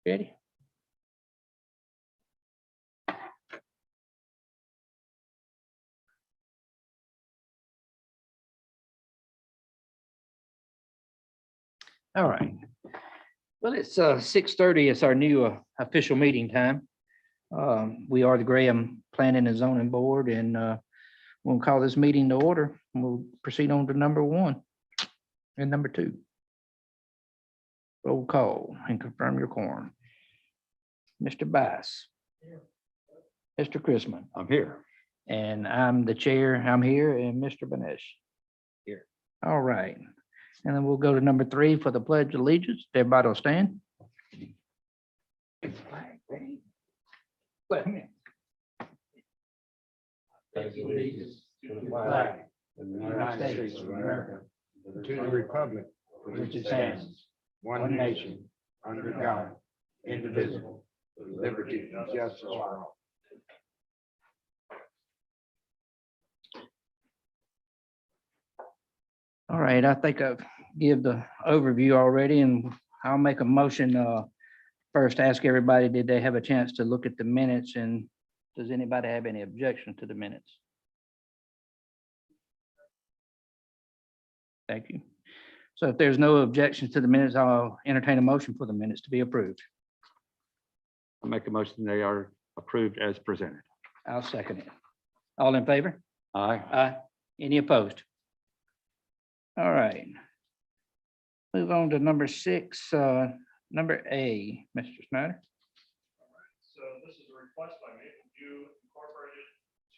Ready? All right. Well, it's 6:30. It's our new official meeting time. We are the Graham Planning and Zoning Board, and we'll call this meeting to order. We'll proceed on to number 1 and number 2. Roll call and confirm your quorum. Mr. Bass. Mr. Chrisman. I'm here. And I'm the chair. I'm here, and Mr. Benesh. Here. All right. And then we'll go to number 3 for the Pledge of Allegiance. Everybody will stand. Pledge allegiance to the flag of the United States of America, to the republic for which it stands, one nation, under God, indivisible, with liberty and justice for all. All right, I think I've give the overview already, and I'll make a motion. First, ask everybody, did they have a chance to look at the minutes, and does anybody have any objection to the minutes? Thank you. So if there's no objection to the minutes, I'll entertain a motion for the minutes to be approved. I'll make a motion they are approved as presented. I'll second it. All in favor? Aye. Aye. Any opposed? All right. Move on to number 6, number A, Mr. Snyder. So this is a request by Maple View Incorporated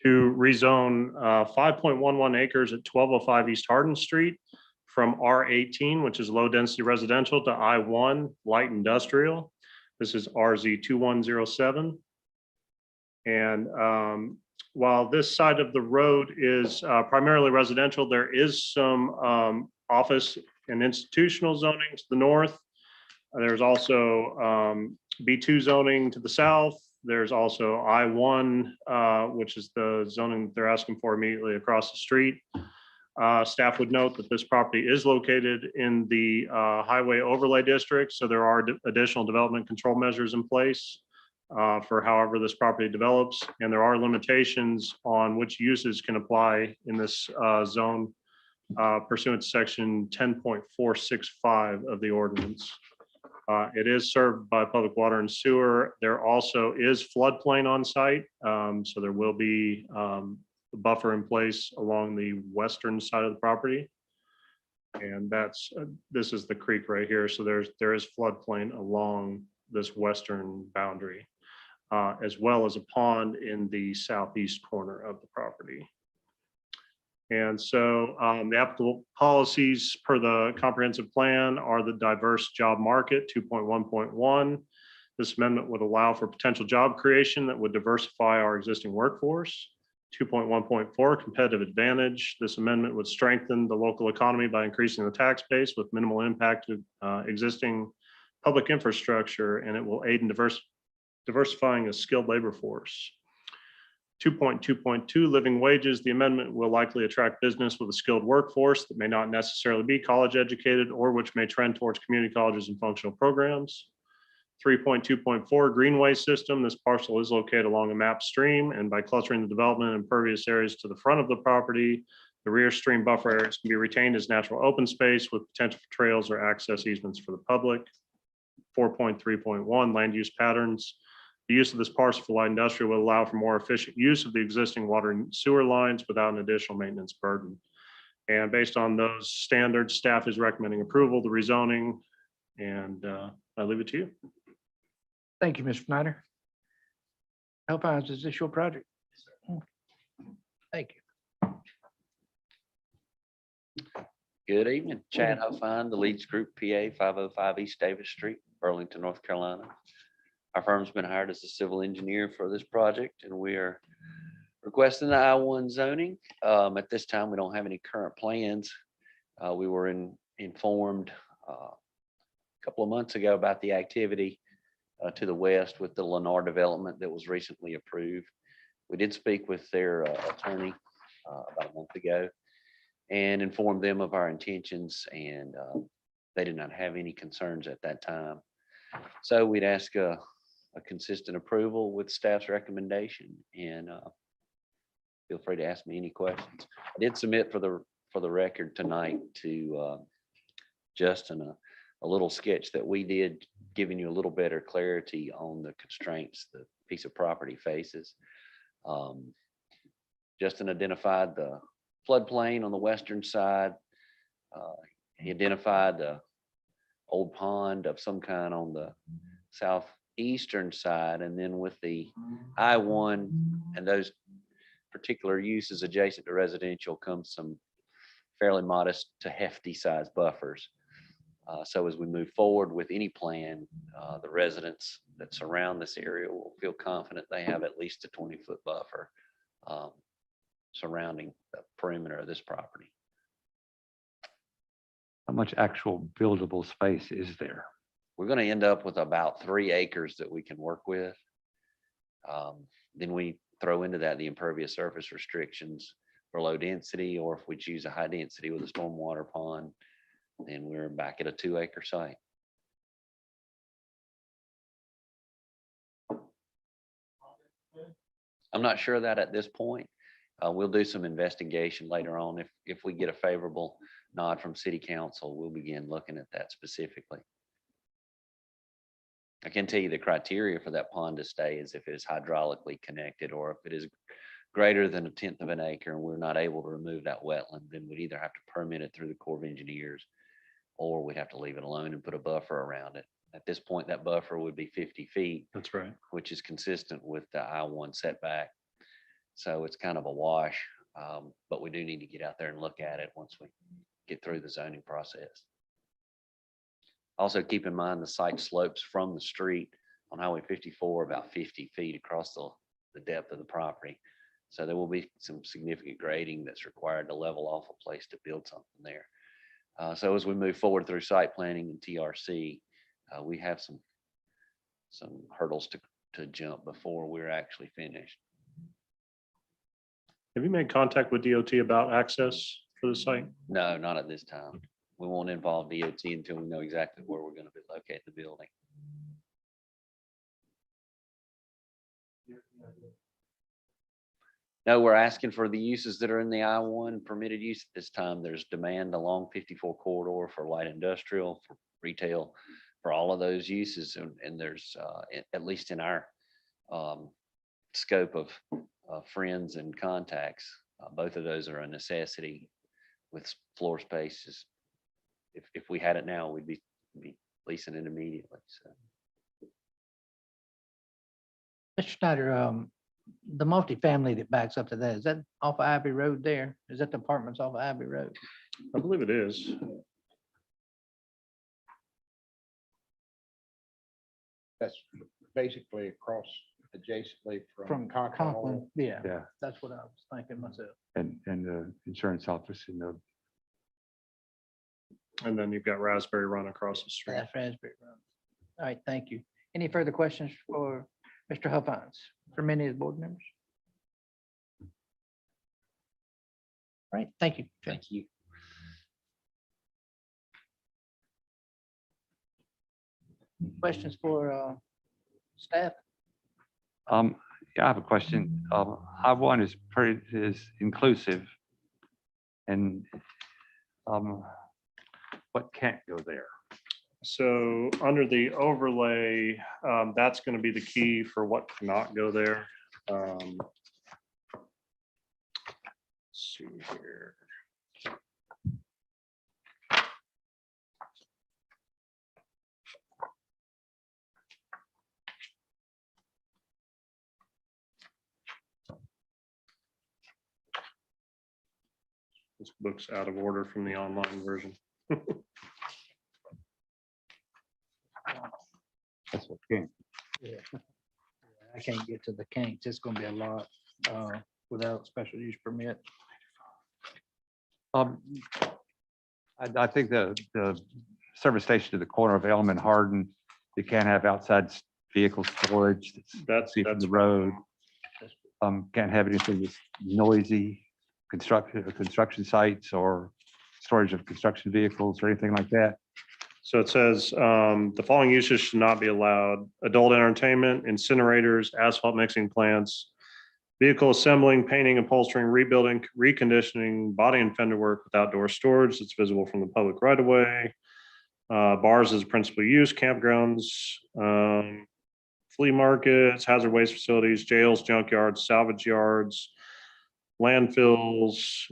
to rezone 5.11 acres at 1205 East Hardin Street from R18, which is low density residential, to I1 light industrial. This is RZ 2107. And while this side of the road is primarily residential, there is some office and institutional zoning to the north. There's also B2 zoning to the south. There's also I1, which is the zoning that they're asking for immediately across the street. Staff would note that this property is located in the highway overlay district, so there are additional development control measures in place for however this property develops, and there are limitations on which uses can apply in this zone pursuant to section 10.465 of the ordinance. It is served by public water and sewer. There also is floodplain on site, so there will be a buffer in place along the western side of the property. And that's this is the creek right here, so there is floodplain along this western boundary, as well as a pond in the southeast corner of the property. And so the applicable policies per the comprehensive plan are the diverse job market 2.1.1. This amendment would allow for potential job creation that would diversify our existing workforce. 2.1.4 competitive advantage. This amendment would strengthen the local economy by increasing the tax base with minimal impact to existing public infrastructure, and it will aid in diversifying a skilled labor force. 2.2.2 living wages. The amendment will likely attract business with a skilled workforce that may not necessarily be college educated or which may trend towards community colleges and functional programs. 3.2.4 Greenway System. This parcel is located along a map stream, and by clustering the development and impervious areas to the front of the property, the rear stream buffer areas can be retained as natural open space with potential for trails or access easements for the public. 4.3.1 land use patterns. The use of this parcel for light industrial will allow for more efficient use of the existing water and sewer lines without an additional maintenance burden. And based on those standards, staff is recommending approval of the rezoning, and I leave it to you. Thank you, Mr. Snyder. Alphonse, is this your project? Thank you. Good evening, Chad Huffine, the Leeds Group, PA 505 East Davis Street, Burlington, North Carolina. Our firm's been hired as a civil engineer for this project, and we are requesting the I1 zoning. At this time, we don't have any current plans. We were informed a couple of months ago about the activity to the west with the Lennar development that was recently approved. We did speak with their attorney about a month ago and informed them of our intentions, and they did not have any concerns at that time. So we'd ask a consistent approval with staff's recommendation, and feel free to ask me any questions. I did submit for the record tonight to Justin a little sketch that we did, giving you a little better clarity on the constraints the piece of property faces. Justin identified the floodplain on the western side. He identified the old pond of some kind on the southeastern side, and then with the I-1 and those particular uses adjacent to residential comes some fairly modest to hefty size buffers. So as we move forward with any plan, the residents that surround this area will feel confident they have at least a 20-foot buffer surrounding the perimeter of this property. How much actual buildable space is there? We're going to end up with about 3 acres that we can work with. Then we throw into that the impervious surface restrictions for low density, or if we choose a high density with a stormwater pond, then we're back at a 2-acre site. I'm not sure of that at this point. We'll do some investigation later on. If we get a favorable nod from city council, we'll begin looking at that specifically. I can tell you the criteria for that pond to stay is if it is hydraulically connected, or if it is greater than 1/10 of an acre and we're not able to remove that wetland, then we'd either have to permit it through the Corps of Engineers, or we'd have to leave it alone and put a buffer around it. At this point, that buffer would be 50 feet, That's right. which is consistent with the I-1 setback. So it's kind of a wash, but we do need to get out there and look at it once we get through the zoning process. Also, keep in mind the site slopes from the street on Highway 54 about 50 feet across the depth of the property. So there will be some significant grading that's required to level off a place to build something there. So as we move forward through site planning and TRC, we have some hurdles to jump before we're actually finished. Have you made contact with DOT about access for the site? No, not at this time. We won't involve DOT until we know exactly where we're going to be locating the building. No, we're asking for the uses that are in the I-1 permitted use at this time. There's demand along 54 corridor for light industrial, for retail, for all of those uses. And there's, at least in our scope of friends and contacts, both of those are a necessity with floor spaces. If we had it now, we'd be leasing it immediately. So. Mr. Snyder, the multifamily that backs up to that, is that off of Abbey Road there? Is that the apartments off of Abbey Road? I believe it is. That's basically across adjacently From from Conklin. Conklin, yeah, Yeah, that's what I was thinking myself. and the insurance office and the, And then you've got Raspberry Run across the street. That's Raspberry Run. All right, thank you. Any further questions for Mr. Huffines from any of the board members? All right, thank you. Thank you. Questions for staff? yeah, I have a question. I-1 is inclusive. And what can't go there? So under the overlay, that's going to be the key for what cannot go there. Let's see here. This book's out of order from the online version. That's what can't. Yeah. I can't get to the kinks. It's gonna be a lot without special use permit. I think the service station to the corner of Elm and Hardin, you can't have outside vehicle storage. That's See from the road. Can't have anything that's noisy, construction sites or storage of construction vehicles or anything like that. So it says, the following uses should not be allowed: adult entertainment, incinerators, asphalt mixing plants, vehicle assembling, painting, upholstering, rebuilding, reconditioning, body and fender work with outdoor storage that's visible from the public right of way. Bars as principal use, campgrounds, flea markets, hazard waste facilities, jails, junkyards, salvage yards, landfills,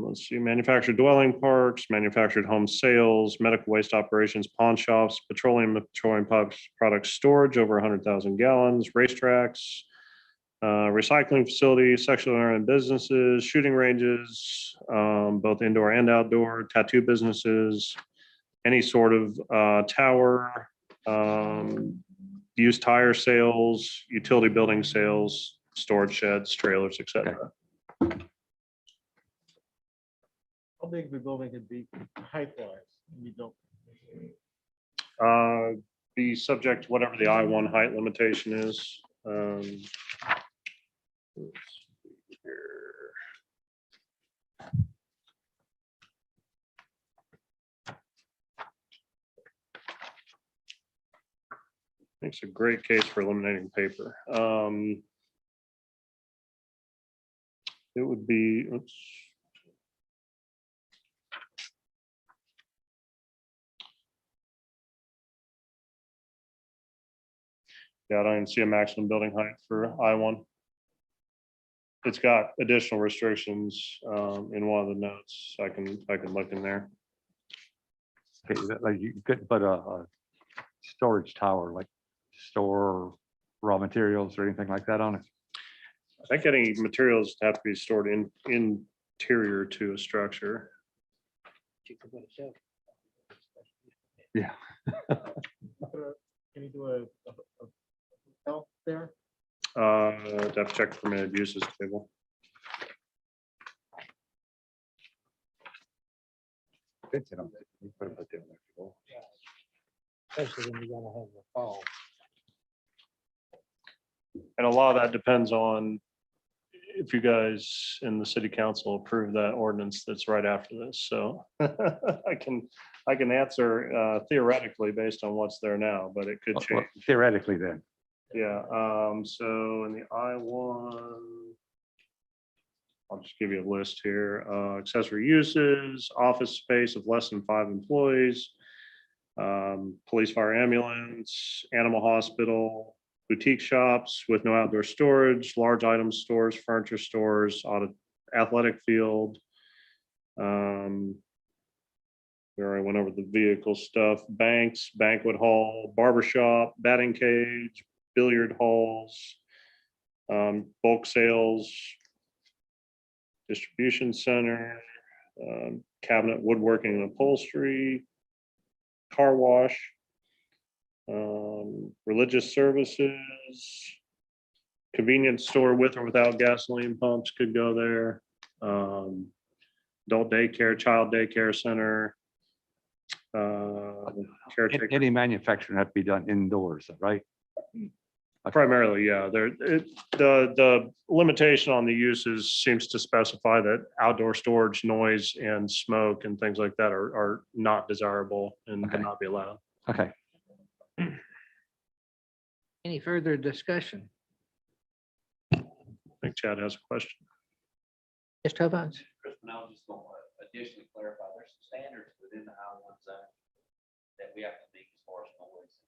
let's see, manufactured dwelling parks, manufactured home sales, medical waste operations, pawn shops, petroleum and petroleum products storage over 100,000 gallons, racetracks, recycling facilities, sexual oriented businesses, shooting ranges, both indoor and outdoor, tattoo businesses, any sort of tower, used tire sales, utility building sales, storage sheds, trailers, etc. How big the building could be height wise? You don't. Be subject to whatever the I-1 height limitation is. Let's see here. Makes a great case for eliminating paper. It would be, oops. Yeah, I don't even see a maximum building height for I-1. It's got additional restrictions in one of the notes. I can look in there. Okay, like you could put a storage tower, like store raw materials or anything like that on it. I think any materials have to be stored in interior to a structure. Yeah. Can you do a hotel there? I'd have to check the permitted uses table. Especially when you're gonna have the fall. And a lot of that depends on if you guys in the city council approve that ordinance that's right after this. So I can answer theoretically based on what's there now, but it could Well, change. theoretically then. Yeah, so in the I-1, I'll just give you a list here. Accessory uses, office space of less than 5 employees, police, fire, ambulance, animal hospital, boutique shops with no outdoor storage, large item stores, furniture stores, athletic field. We already went over the vehicle stuff, banks, banquet hall, barber shop, batting cage, billiard halls, bulk sales, distribution center, cabinet woodworking and upholstery, car wash, religious services, convenience store with or without gasoline pumps could go there. Adult daycare, child daycare center. Caretaker. Any manufacturing have to be done indoors, right? Primarily, yeah. The limitation on the uses seems to specify that outdoor storage, noise, and smoke and things like that are not desirable and Okay. cannot be allowed. Okay. Any further discussion? I think Chad has a question. Mr. Hubbins? Kristen, I was just going to additionally clarify, there's some standards within the I-1 zone that we have to meet as far as noise.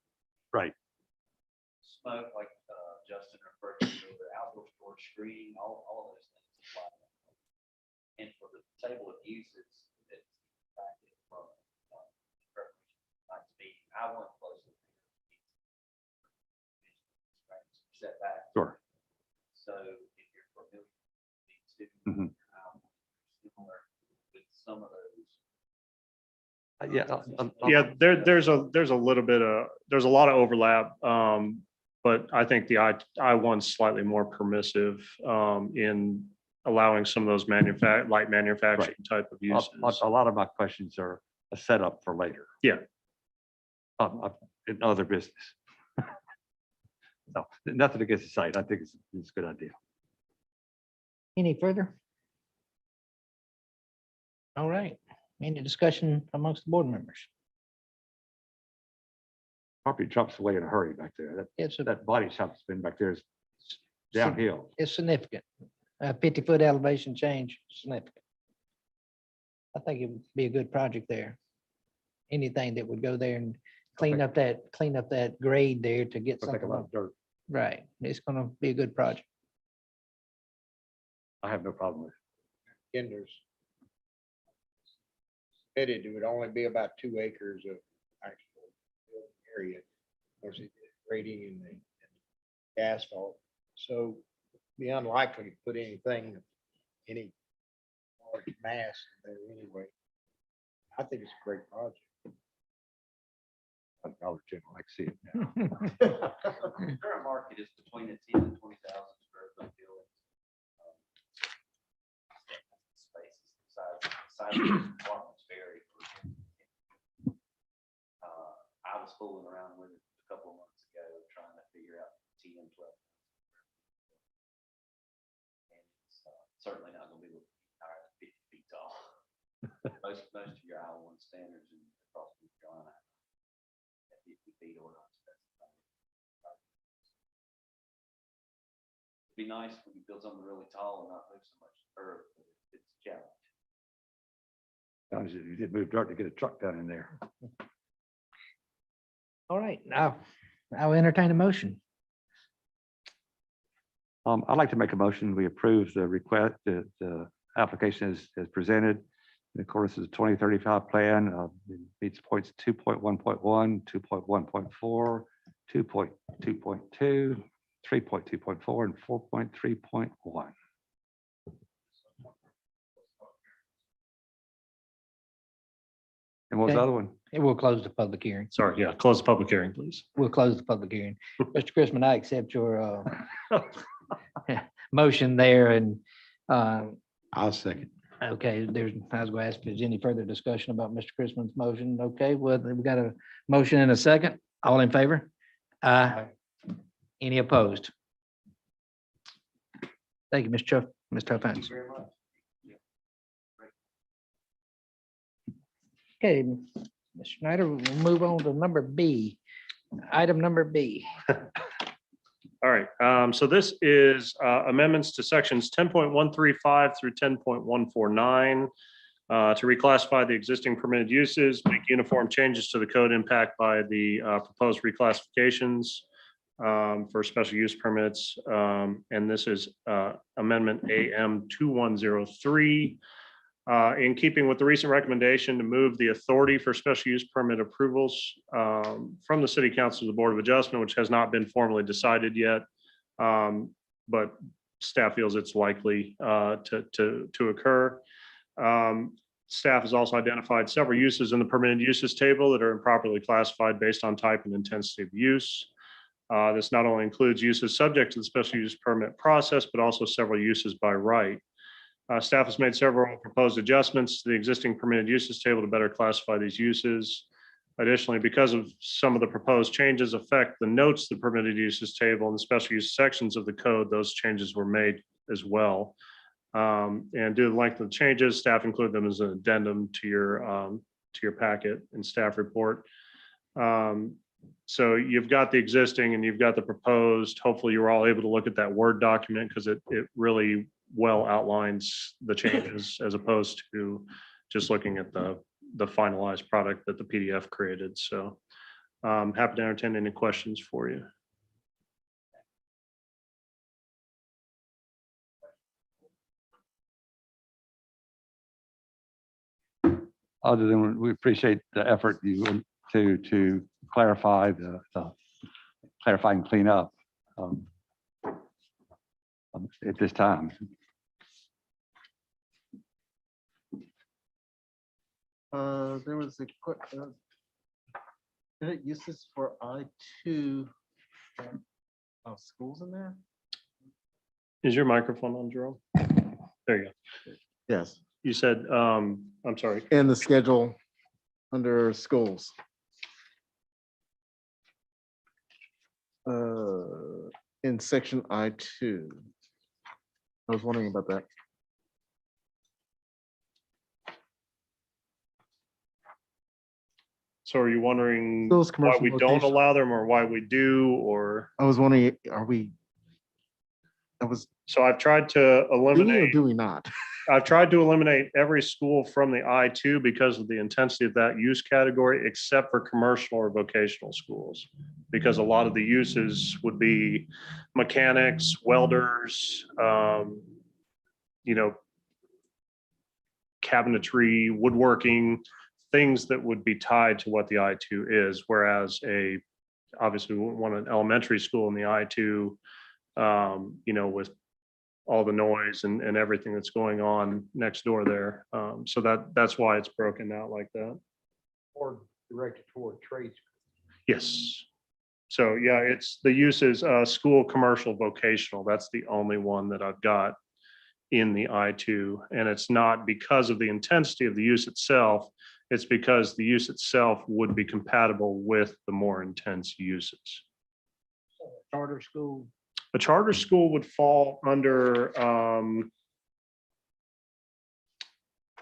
Right. Smoke, like Justin referred to, the outdoor storage screening, all of those things apply. And for the table of uses, it's impacted from tonight's meeting. I want closely set back. Sure. So if you're familiar with these two, Mhm. similar with some of those. Yeah, there's a little bit of, there's a lot of overlap. But I think the I-1's slightly more permissive in allowing some of those light manufacturing type of uses. A lot of my questions are a setup for later. Yeah. In other business. No, nothing against the site. I think it's a good idea. Any further? All right. Any discussion amongst the board members? property jumps away in a hurry back there. It's a, That body shop's been back there is downhill. it's significant. A 50-foot elevation change, significant. I think it would be a good project there. Anything that would go there and clean up that grade there to get I think a something lot up. of dirt. Right. It's gonna be a good project. I have no problem with it. Kenders. It would only be about 2 acres of actual area. Of course, it's grading and the asphalt. So be unlikely to put anything, any large mass in there anyway. I think it's a great project. Dollar General, I see it now. Current market is between a 10 and 20,000 square foot building. Spaces, size of the apartments vary. I was fooling around with it a couple of months ago, trying to figure out 10, 12. And it's certainly not going to be higher than 50 feet tall. Most of your I-1 standards in across North Carolina at 50 feet or not specified. It'd be nice if we could build something really tall and not move so much earth, but it's a challenge. You did move dirt to get a truck down in there. All right, now I'll entertain a motion. I'd like to make a motion. We approve the request, the application as presented. In accordance with the 2035 plan, it meets points 2.1.1, 2.1.4, 2.2.2, 3.2.4, and 4.3.1. And what was the Okay. other one? And we'll close the public hearing. Sorry, yeah, close the public hearing, please. We'll close the public hearing. Mr. Chrisman, I accept your motion there and I'll second. okay, I was going to ask if there's any further discussion about Mr. Chrisman's motion. Okay, well, we got a motion and a second. All in favor? Any opposed? Thank you, Mr. Huffines. Very much. Okay, Mr. Schneider, we'll move on to number B. Item number B. All right, so this is amendments to sections 10.135 through 10.149 to reclassify the existing permitted uses, make uniform changes to the code impact by the proposed reclassifications for special use permits. And this is amendment AM 2103. In keeping with the recent recommendation to move the authority for special use permit approvals from the City Council to the Board of Adjustment, which has not been formally decided yet, but staff feels it's likely to occur. Staff has also identified several uses in the permitted uses table that are improperly classified based on type and intensity of use. This not only includes uses subject to the special use permit process, but also several uses by right. Staff has made several proposed adjustments to the existing permitted uses table to better classify these uses. Additionally, because of some of the proposed changes affect the notes, the permitted uses table and the special use sections of the code, those changes were made as well. And due to the length of the changes, staff include them as an addendum to your packet and staff report. So you've got the existing and you've got the proposed. Hopefully you were all able to look at that Word document because it really well outlines the changes as opposed to just looking at the finalized product that the PDF created. So happy to entertain any questions for you. Other than we appreciate the effort you went to clarify clarify and clean up at this time. There was a quick uses for I2 schools in there. Is your microphone on, Jerome? There you go. Yes, You said, I'm sorry. in the schedule under schools. In section I2. I was wondering about that. So are you wondering Those why commercial we don't locations. allow them or why we do, or? I was wondering, are we? I was, So I've tried to do we or eliminate, do we not? I've tried to eliminate every school from the I-2 because of the intensity of that use category, except for commercial or vocational schools. Because a lot of the uses would be mechanics, welders, you know, cabinetry, woodworking, things that would be tied to what the I-2 is, whereas obviously we wouldn't want an elementary school in the I-2, you know, with all the noise and everything that's going on next door there. So that's why it's broken out like that. Or directed toward trades. Yes. So yeah, it's the uses, school, commercial, vocational. That's the only one that I've got in the I-2. And it's not because of the intensity of the use itself. It's because the use itself would be compatible with the more intense uses. Charter school. A charter school would fall under,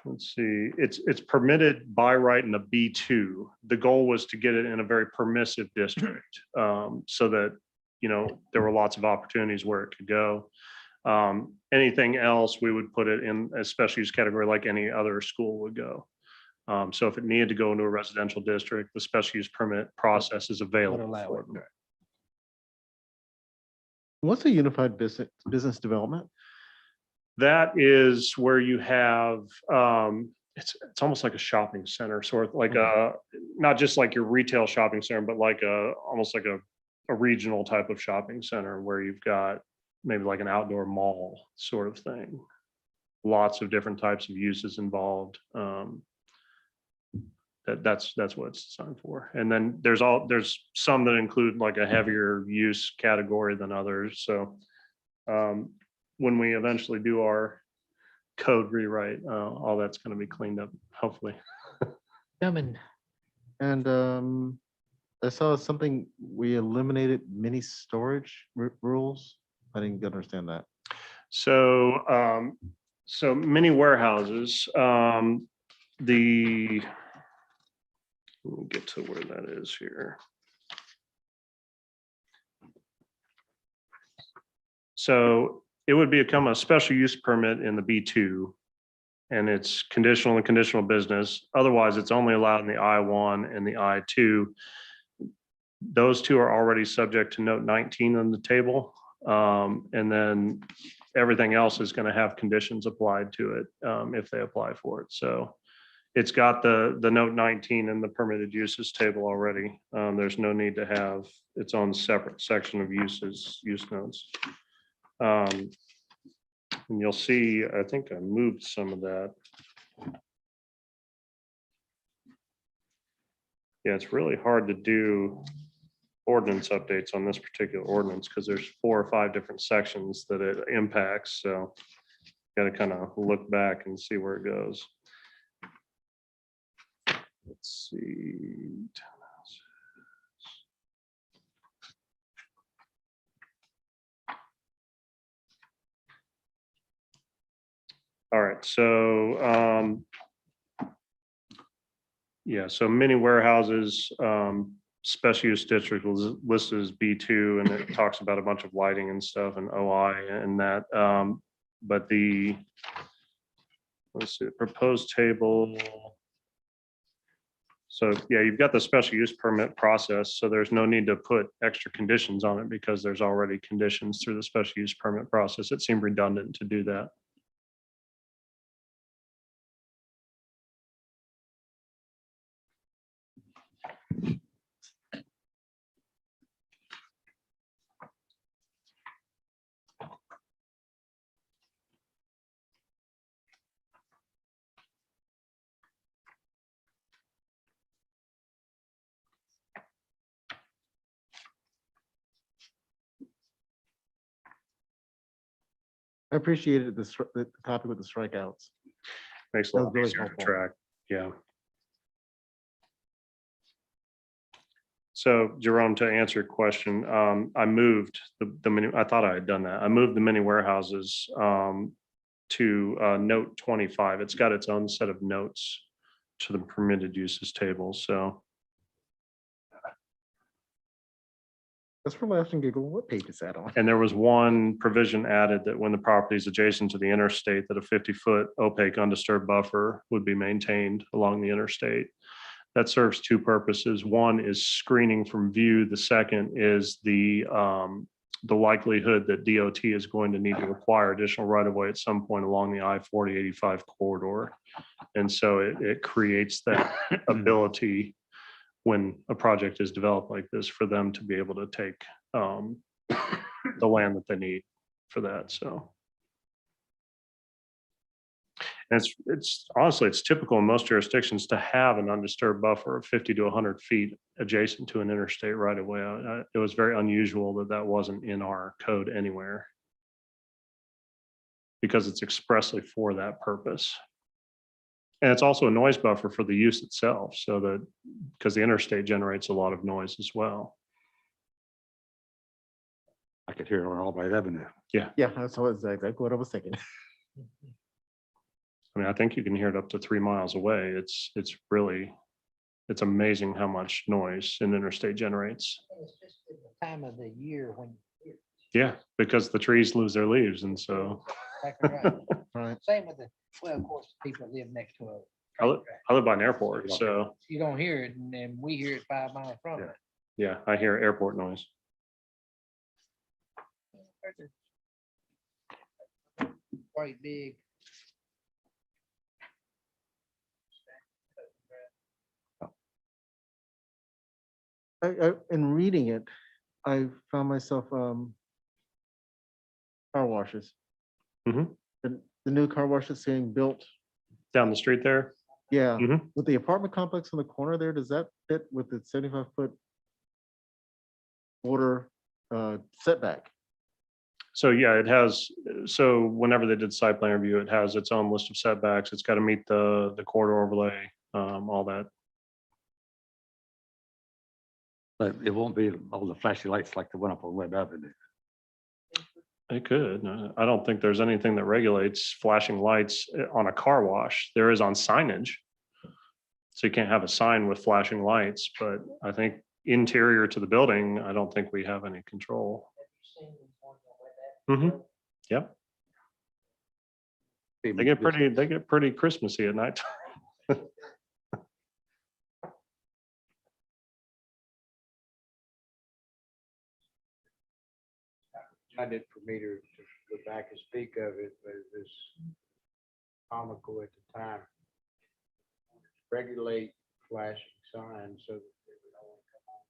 let's see, it's permitted by right in a B2. The goal was to get it in a very permissive district, so that, you know, there were lots of opportunities where it could go. Anything else, we would put it in a special use category like any other school would go. So if it needed to go into a residential district, the special use permit process is available allow for it. them. What's a unified business development? That is where you have, it's almost like a shopping center, sort of like not just like your retail shopping center, but like almost like a regional type of shopping center where you've got maybe like an outdoor mall sort of thing. Lots of different types of uses involved. That's what it's designed for. And then there's some that include like a heavier use category than others. So when we eventually do our code rewrite, all that's going to be cleaned up, hopefully. Coming. And I saw something, we eliminated mini storage rules. I didn't understand that. So so many warehouses, we'll get to where that is here. So it would become a special use permit in the B2, and it's conditional and conditional business. Otherwise, it's only allowed in the I1 and the I2. Those two are already subject to note 19 on the table. And then everything else is going to have conditions applied to it if they apply for it. So it's got the note 19 in the permitted uses table already. There's no need to have its own separate section of use notes. And you'll see, I think I moved some of that. Yeah, it's really hard to do ordinance updates on this particular ordinance because there's 4 or 5 different sections that it impacts. So got to kind of look back and see where it goes. Let's see. All right, so yeah, so many warehouses, special use district was listed as B2, and it talks about a bunch of lighting and stuff and OI and that. But let's see, proposed table. So yeah, you've got the special use permit process, so there's no need to put extra conditions on it because there's already conditions through the special use permit process. It seemed redundant to do that. I appreciated the copy with the strikeouts. Makes a That lot was really easier to helpful. track. Yeah. So Jerome, to answer your question, I moved the mini, I thought I had done that. I moved the mini warehouses to note 25. It's got its own set of notes to the permitted uses table. So That's for laughs and giggle. What page is that on? And there was one provision added that when the property is adjacent to the interstate, that a 50-foot opaque undisturbed buffer would be maintained along the interstate. That serves two purposes. One is screening from view. The second is the likelihood that DOT is going to need to acquire additional right-of-way at some point along the I-40/85 corridor. And so it creates that ability when a project is developed like this for them to be able to take the land that they need for that. So. And it's honestly, it's typical in most jurisdictions to have an undisturbed buffer of 50 to 100 feet adjacent to an interstate right of way. It was very unusual that that wasn't in our code anywhere, because it's expressly for that purpose. And it's also a noise buffer for the use itself, so that because the interstate generates a lot of noise as well. I could hear it on Albright Avenue. Yeah, that's exactly what I was thinking. I mean, I think you can hear it up to 3 miles away. It's amazing how much noise an interstate generates. It's just the time of the year when. Yeah, because the trees lose their leaves, and so Exactly right. Right. Same with well, of course, people that live next to a. I live by an airport, so You don't hear it, and then we hear it 5 miles from it. yeah, I hear airport noise. Quite big. In reading it, I found myself car washes. Mhm. The new car wash that's being built. Down the street there. Yeah, Mhm. with the apartment complex on the corner there, does that fit with the 75-foot border setback? So yeah, it has, so whenever they did site plan review, it has its own list of setbacks. It's got to meet the corridor overlay, all that. But it won't be all the flashy lights like the one up on Webb Avenue. It could. I don't think there's anything that regulates flashing lights on a car wash. There is on signage. So you can't have a sign with flashing lights, but I think interior to the building, I don't think we have any control. Mhm. Yep. They get pretty Christmassy at night. Not it for me to go back and speak of it, but it was comical at the time. Regulate flashing signs so that they would only come on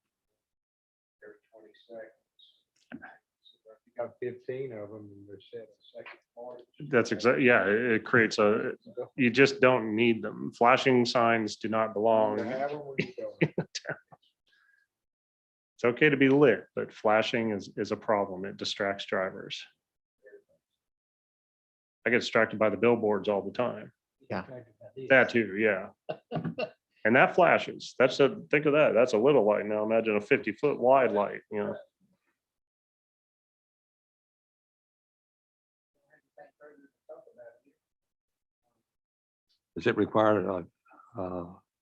every 20 seconds. So if you got 15 of them and they're set a second apart. That's exactly, yeah, it creates you just don't need them. Flashing signs do not belong. You have them when you go. It's okay to be lit, but flashing is a problem. It distracts drivers. I get distracted by the billboards all the time. Yeah. That too, yeah. And that flashes. Think of that. That's a little light now. Imagine a 50-foot wide light, you know. Does it require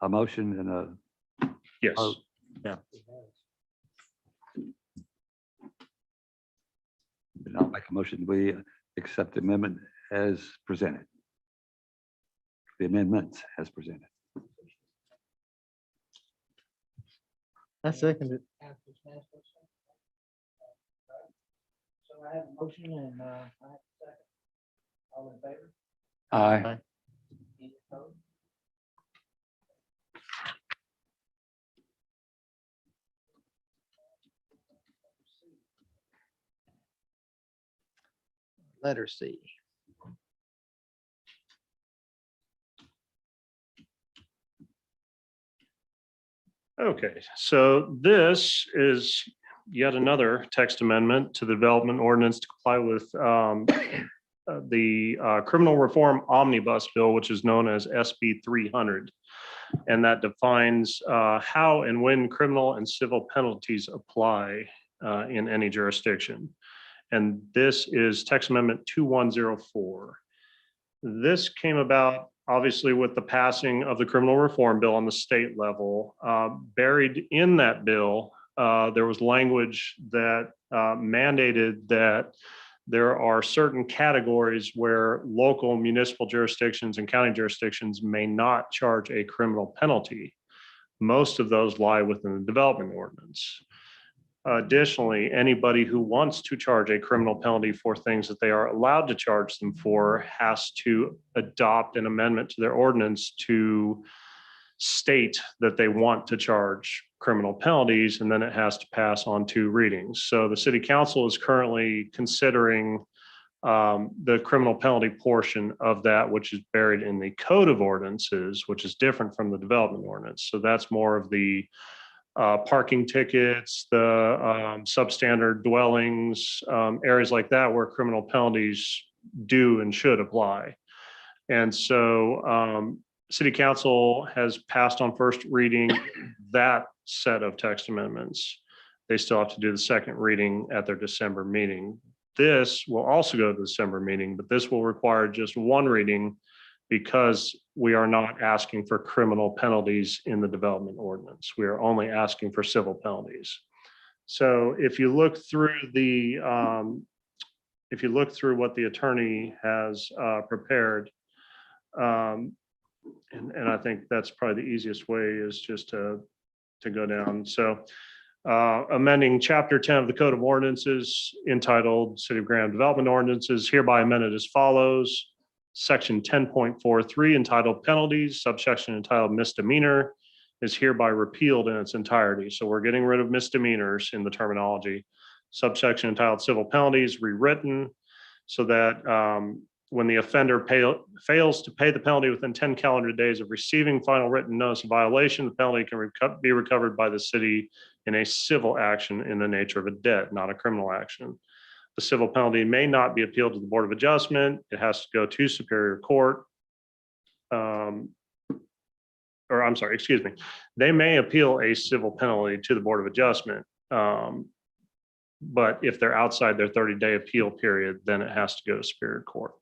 a motion and a? Yes. Oh. Yeah. And I'll make a motion, we accept the amendment as presented. The amendments as presented. I second it. So I have a motion and I have a second. All in favor? Aye. Any opposed? Letter C. Okay, so this is yet another text amendment to the development ordinance to comply with the criminal reform omnibus bill, which is known as SB 300. And that defines how and when criminal and civil penalties apply in any jurisdiction. And this is text amendment 2104. This came about obviously with the passing of the criminal reform bill on the state level. Buried in that bill there was language that mandated that there are certain categories where local municipal jurisdictions and county jurisdictions may not charge a criminal penalty. Most of those lie within the development ordinance. Additionally, anybody who wants to charge a criminal penalty for things that they are allowed to charge them for has to adopt an amendment to their ordinance to state that they want to charge criminal penalties, and then it has to pass on 2 readings. So the city council is currently considering the criminal penalty portion of that, which is buried in the code of ordinances, which is different from the development ordinance. So that's more of the parking tickets, the substandard dwellings, areas like that where criminal penalties do and should apply. And so city council has passed on first reading that set of text amendments. They still have to do the second reading at their December meeting. This will also go to the December meeting, but this will require just 1 reading because we are not asking for criminal penalties in the development ordinance. We are only asking for civil penalties. So if you look through what the attorney has prepared, and I think that's probably the easiest way is just to go down. So amending Chapter 10 of the Code of Ordinances entitled City of Graham Development Ordinances, hereby amended as follows. Section 10.43 entitled Penalties, subsection entitled Misdemeanor is hereby repealed in its entirety. So we're getting rid of misdemeanors in the terminology. Subsection entitled Civil Penalties rewritten so that when the offender fails to pay the penalty within 10 calendar days of receiving final written notice of violation, the penalty can be recovered by the city in a civil action in the nature of a debt, not a criminal action. The civil penalty may not be appealed to the Board of Adjustment. It has to go to Superior Court. They may appeal a civil penalty to the Board of Adjustment. But if they're outside their 30-day appeal period, then it has to go to Superior Court.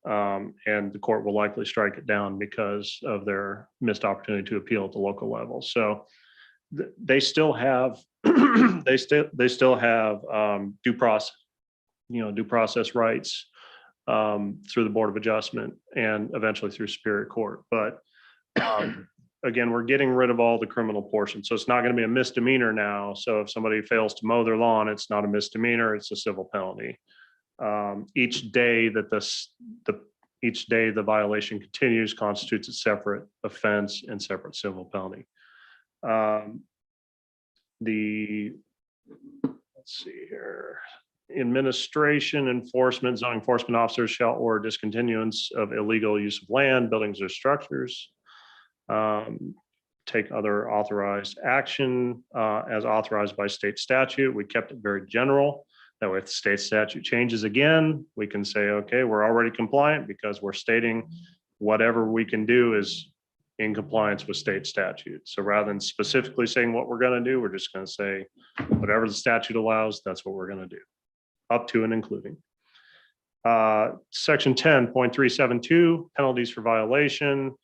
And the court will likely strike it down because of their missed opportunity to appeal at the local level. So they still have due process rights through the Board of Adjustment and eventually through Superior Court. But again, we're getting rid of all the criminal portion. So it's not going to be a misdemeanor now. So if somebody fails to mow their lawn, it's not a misdemeanor, it's a civil penalty. Each day the violation continues constitutes a separate offense and separate civil penalty. Let's see here. Administration, enforcement, zoning enforcement officers shall order discontinuance of illegal use of land, buildings, or structures. Take other authorized action as authorized by state statute. We kept it very general. That way, if the state statute changes again, we can say, okay, we're already compliant because we're stating whatever we can do is in compliance with state statute. So rather than specifically saying what we're going to do, we're just going to say whatever the statute allows, that's what we're going to do, up to and including. Section 10.372, penalties for violation.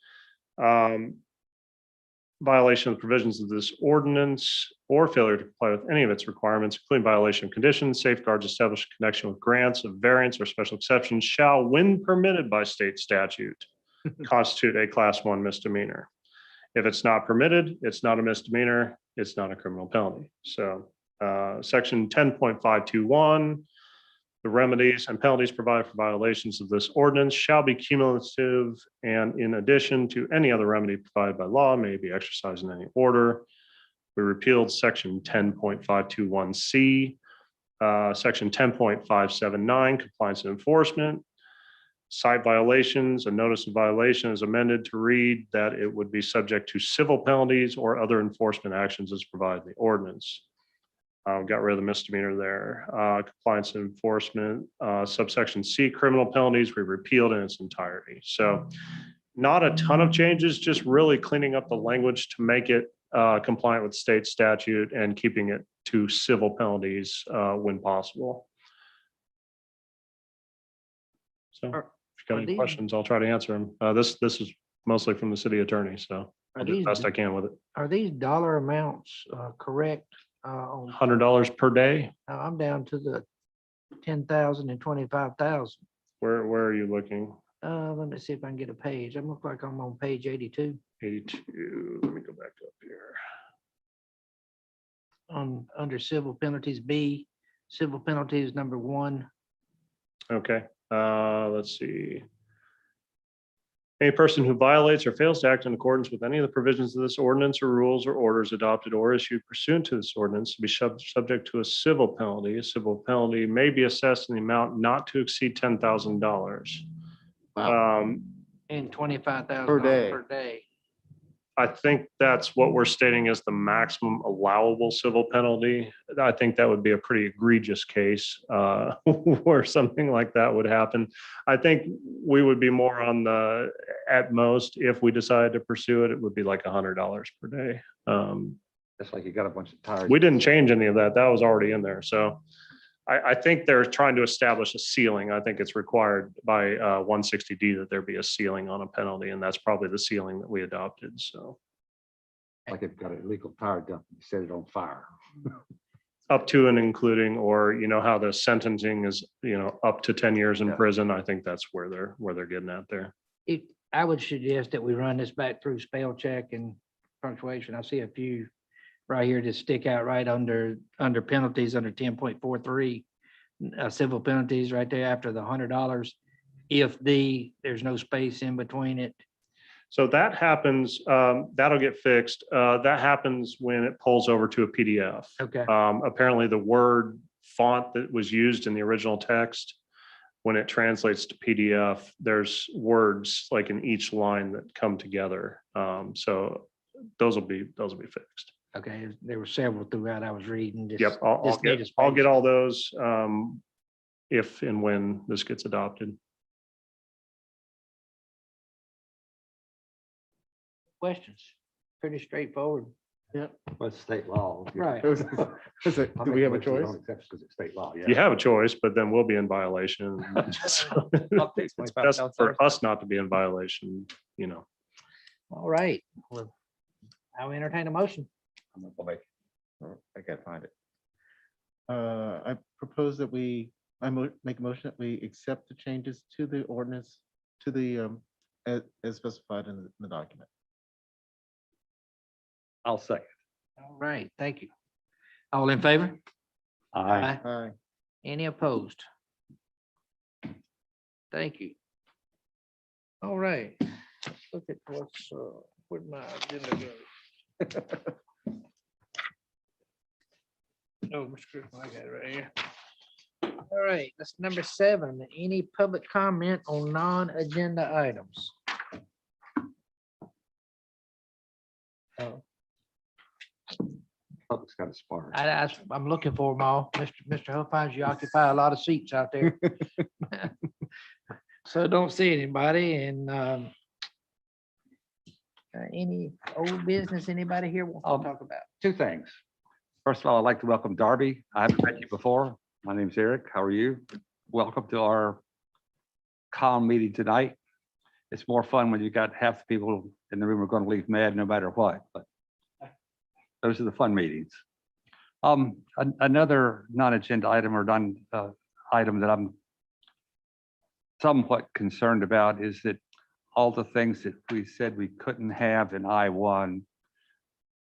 Violation of the provisions of this ordinance or failure to comply with any of its requirements, including violation of conditions, safeguards established in connection with grants of variance or special exceptions shall, when permitted by state statute, constitute a class 1 misdemeanor. If it's not permitted, it's not a misdemeanor, it's not a criminal penalty. So section 10.521, the remedies and penalties provided for violations of this ordinance shall be cumulative and in addition to any other remedy provided by law may be exercised in any order. We repealed section 10.521C, section 10.579, compliance and enforcement. Site violations, a notice of violation is amended to read that it would be subject to civil penalties or other enforcement actions as provided in the ordinance. Got rid of the misdemeanor there. Compliance and enforcement, subsection C, criminal penalties, we repealed in its entirety. So not a ton of changes, just really cleaning up the language to make it compliant with state statute and keeping it to civil penalties when possible. So if you've got any questions, I'll try to answer them. This is mostly from the city attorney, so I'll do the best I can with it. Are these dollar amounts correct? On, $100 per day? I'm down to the 10,000 and 25,000. Where are you looking? Let me see if I can get a page. I look like I'm on page 82 82, let me go back up here. under civil penalties B, civil penalties number 1. Okay, let's see. Any person who violates or fails to act in accordance with any of the provisions of this ordinance or rules or orders adopted or issued pursuant to this ordinance to be subject to a civil penalty. A civil penalty may be assessed in the amount not to exceed $10,000. And 25,000 Per day. per day. I think that's what we're stating as the maximum allowable civil penalty. I think that would be a pretty egregious case where something like that would happen. I think we would be more on the, at most, if we decided to pursue it, it would be like $100 per day. That's like you got a bunch of tires. We didn't change any of that. That was already in there. So I think they're trying to establish a ceiling. I think it's required by 160D that there be a ceiling on a penalty, and that's probably the ceiling that we adopted. So Like they've got an illegal tire dump, and set it on fire. up to and including, or you know how the sentencing is, up to 10 years in Yeah. prison. I think that's where they're getting at there. I would suggest that we run this back through spell check and punctuation. I see a few right here that stick out right under penalties under 10.43. Civil penalties right there after the $100. If there's no space in between it. So that happens, that'll get fixed. That happens when it pulls over to a PDF. Okay. Apparently the word font that was used in the original text, when it translates to PDF, there's words like in each line that come together. So those will be fixed. Okay, there were several throughout I was reading. Yep, I'll get all those if and when this gets adopted. Questions. Pretty straightforward. Well, it's state law. Right. Do we have a choice? Because it's state law, yeah. You have a choice, but then we'll be in violation. So it's best for us not to be in violation, All right. Well, I'll entertain a motion. I can't find it. I propose that make a motion that we accept the changes to the ordinance, to the, as specified in the document. I'll second. All right, thank you. All in favor? Aye. Aye. Any opposed? Thank you. All right. Let's look at what's, where my agenda goes. Oh, Mr. Griffin, I got it right here. All right, that's number 7. Any public comment on non-agenda items? Oh, Public's got a spark. I'm looking for them all. Mr. Huffines, you occupy a lot of seats out there. So don't see anybody, and any old business anybody here wants to talk about? 2 things. First of all, I'd like to welcome Darby. I haven't met you before. My name's Eric. How are you? Welcome to our calm meeting tonight. It's more fun when you got half the people in the room are going to leave mad no matter what, but those are the fun meetings. Another non-agenda item or item that I'm somewhat concerned about is that all the things that we said we couldn't have in I-1,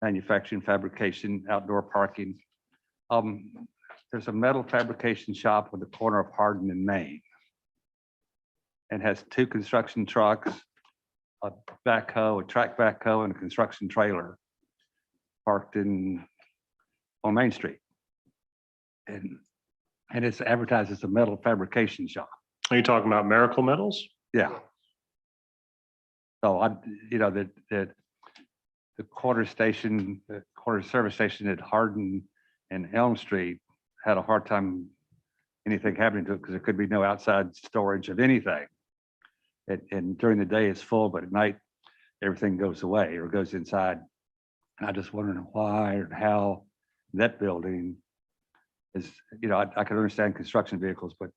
manufacturing, fabrication, outdoor parking. There's a metal fabrication shop on the corner of Hardin and Main. And has 2 construction trucks, a backhoe, a track backhoe, and a construction trailer parked on Main Street. And it's advertised as a metal fabrication shop. Are you talking about Miracle Metals? Yeah. So that the corner service station at Hardin and Elm Street had a hard time anything happening to it because there could be no outside storage of anything. And during the day it's full, but at night everything goes away or goes inside. And I just wondering why or how that building is, I can understand construction vehicles, but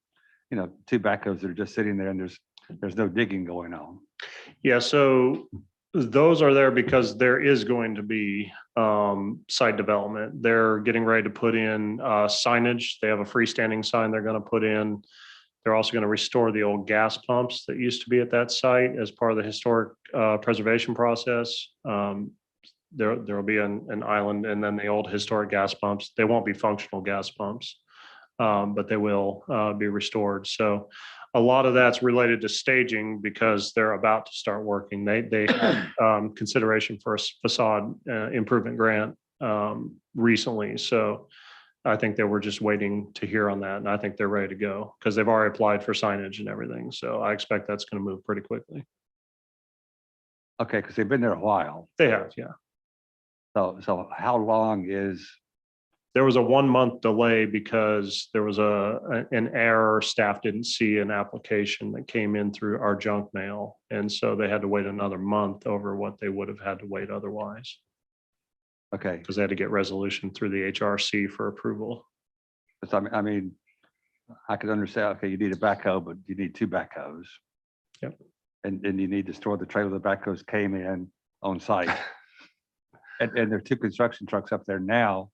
2 backhoes that are just sitting there and there's no digging going on. Yeah, so Those are there because there is going to be site development. They're getting ready to put in signage. They have a freestanding sign they're going to put in. They're also going to restore the old gas pumps that used to be at that site as part of the historic preservation process. There will be an island, and then the old historic gas pumps. They won't be functional gas pumps, but they will be restored. So a lot of that's related to staging because they're about to start working. They had consideration for a facade improvement grant recently. So I think they were just waiting to hear on that. And I think they're ready to go because they've already applied for signage and everything. So I expect that's going to move pretty quickly. Okay, because they've been there a while. They have, yeah. So how long is, There was a 1 month delay because there was an error. Staff didn't see an application that came in through our junk mail. And so they had to wait another month over what they would have had to wait otherwise. okay, Because they had to get resolution through the HRC for approval. because I mean, I could understand, okay, you need a backhoe, but you need two backhoes. Yep. And you need to store the trailer the backhoes came in on site. And there are two construction trucks up there now,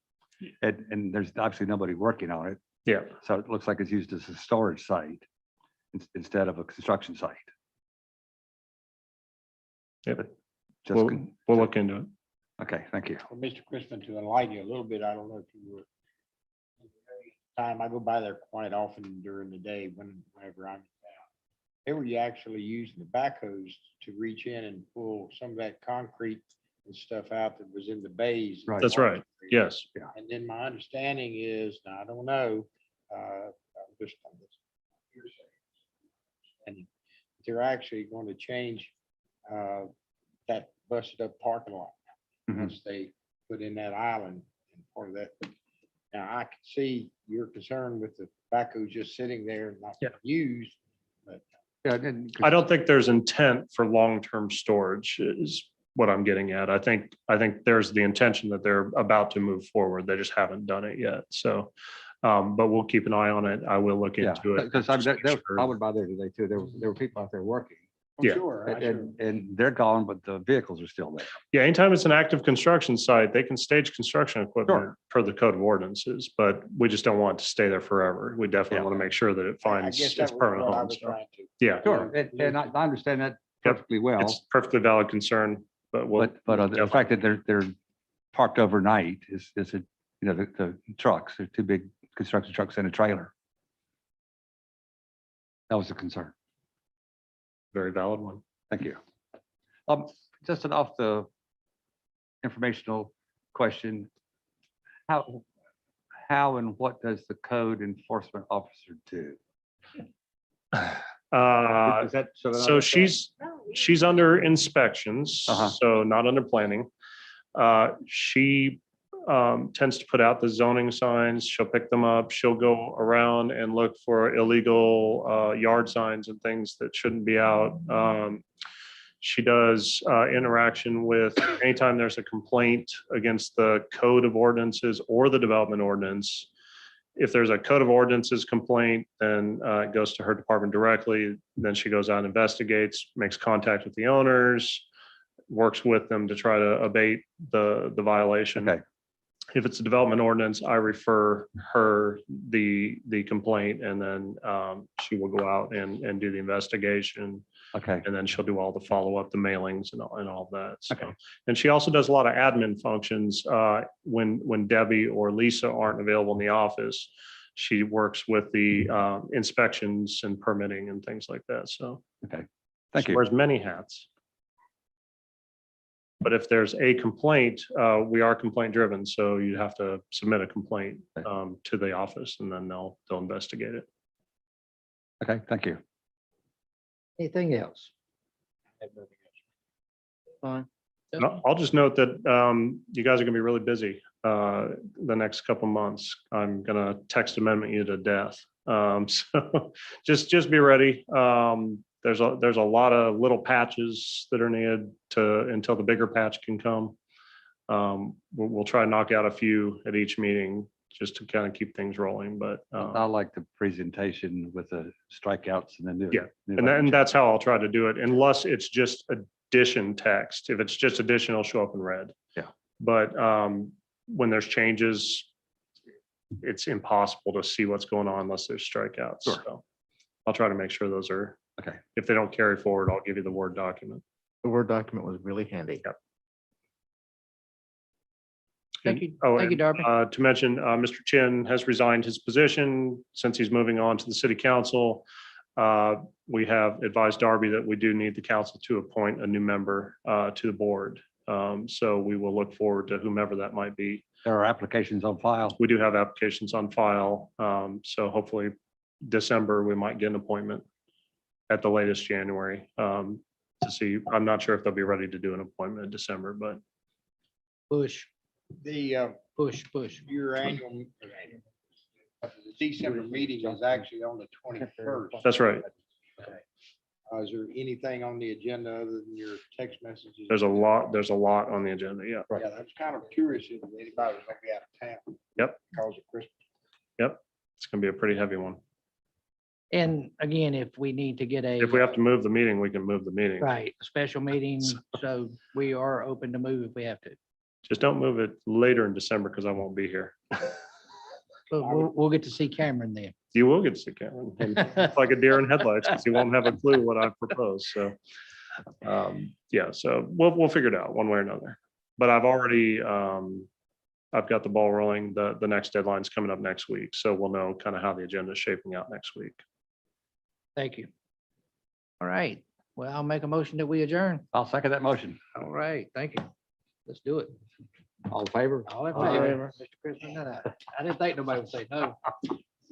and there's obviously nobody working on it. Yeah, So it looks like it's used as a storage site instead of a construction site. Yep. Just, we'll look into it. okay, thank you. Well, Mr. Crispin, to enlighten you a little bit, I don't know if you were. Time I go by there quite often during the day whenever I'm in town. They were actually using the backhoes to reach in and pull some of that concrete and stuff out that was in the bays. Right. That's right. Yes. And then my understanding is, now I don't know, I'm just on this hearsay. And they're actually going to change that busted up parking lot. Mhm. Once they put in that island and part of that. Now, I can see your concern with the backhoe just sitting there and not Yeah. used, but Yeah, and I don't think there's intent for long-term storage is what I'm getting at. I think there's the intention that they're about to move forward. They just haven't done it yet. So, but we'll keep an eye on it. I will look yeah, into it. because just make sure. I went by there today too. There were people out there working. I'm Yeah. sure. And they're gone, but the vehicles are still there. Yeah, anytime it's an active construction site, they can stage construction equipment Sure. per the code of ordinances, but we just don't want it to stay there forever. We definitely Yeah. want to make sure that it I finds guess its that was permanent what I home. was So, trying to. yeah, Sure, and I understand that Yep. perfectly well, it's perfectly valid concern, but we'll. but the definitely- fact that they're parked overnight is a, the trucks, they're two big construction trucks and a trailer. That was a concern. Very valid one. Thank you. Just an off the informational question. How and what does the code enforcement officer do? Is that So she's under inspections, Uh-huh. so not under planning. She tends to put out the zoning signs. She'll pick them up. She'll go around and look for illegal yard signs and things that shouldn't be out. She does interaction with anytime there's a complaint against the code of ordinances or the development ordinance. If there's a code of ordinances complaint, then it goes to her department directly. Then she goes out and investigates, makes contact with the owners, works with them to try to abate the violation. Okay. If it's a development ordinance, I refer her the complaint, and then she will go out and do the investigation. Okay, And then she'll do all the follow-up, the mailings and all of that. So, Okay. and she also does a lot of admin functions. When Debbie or Lisa aren't available in the office, she works with the inspections and permitting and things like that. So okay. Thank she you. wears many hats. But if there's a complaint, we are complaint driven. So you have to submit a complaint to the office, and then they'll investigate it. Okay, thank you. Anything else? Fine. And I'll just note that you guys are gonna be really busy the next couple months. I'm gonna text amendment you to death. So just be ready. There's a lot of little patches that are needed until the bigger patch can come. We'll try to knock out a few at each meeting just to kind of keep things rolling, but I like the presentation with the strikeouts and then Yeah. and that's how I'll try to do it, unless it's just addition text. If it's just addition, it'll show up in red. Yeah. But when there's changes, it's impossible to see what's going on unless there's strikeouts. Sure. So I'll try to make sure those are, Okay. if they don't carry forward, I'll give you the Word document. The Word document was really handy. Yep. Thank you. Oh, Thank you, and, Darby. To mention, Mr. Chin has resigned his position since he's moving on to the city council. We have advised Darby that we do need the council to appoint a new member to the board. So we will look forward to whomever that might be. There are applications on file. We do have applications on file. So hopefully December, we might get an appointment at the latest January to see. I'm not sure if they'll be ready to do an appointment in December, but Push, The, push. your annual, the December meeting is actually on the 21st. that's right. Is there anything on the agenda other than your text messages? There's a lot on the agenda. Yeah. Yeah, that's kind of curious if anybody was gonna be out of town. Yep. Because of Christmas. Yep. It's going to be a pretty heavy one. And again, if we need to get a. If we have to move the meeting, we can move the meeting. Right, a special meeting, so we are open to move if we have to. Just don't move it later in December because I won't be here. But we'll get to see Cameron then. You will get to see Cameron. And it's like a deer in headlights because he won't have a clue what I've proposed. So, yeah, so we'll figure it out one way or another. But I've already, I've got the ball rolling. The next deadline's coming up next week. So we'll know kind of how the agenda is shaping out next week. Thank you. All right, well, I'll make a motion that we adjourn. I'll second that motion. All right, thank you. Let's do it. All in favor? All in All in favor, Mr. Christmas, I didn't think nobody would say no.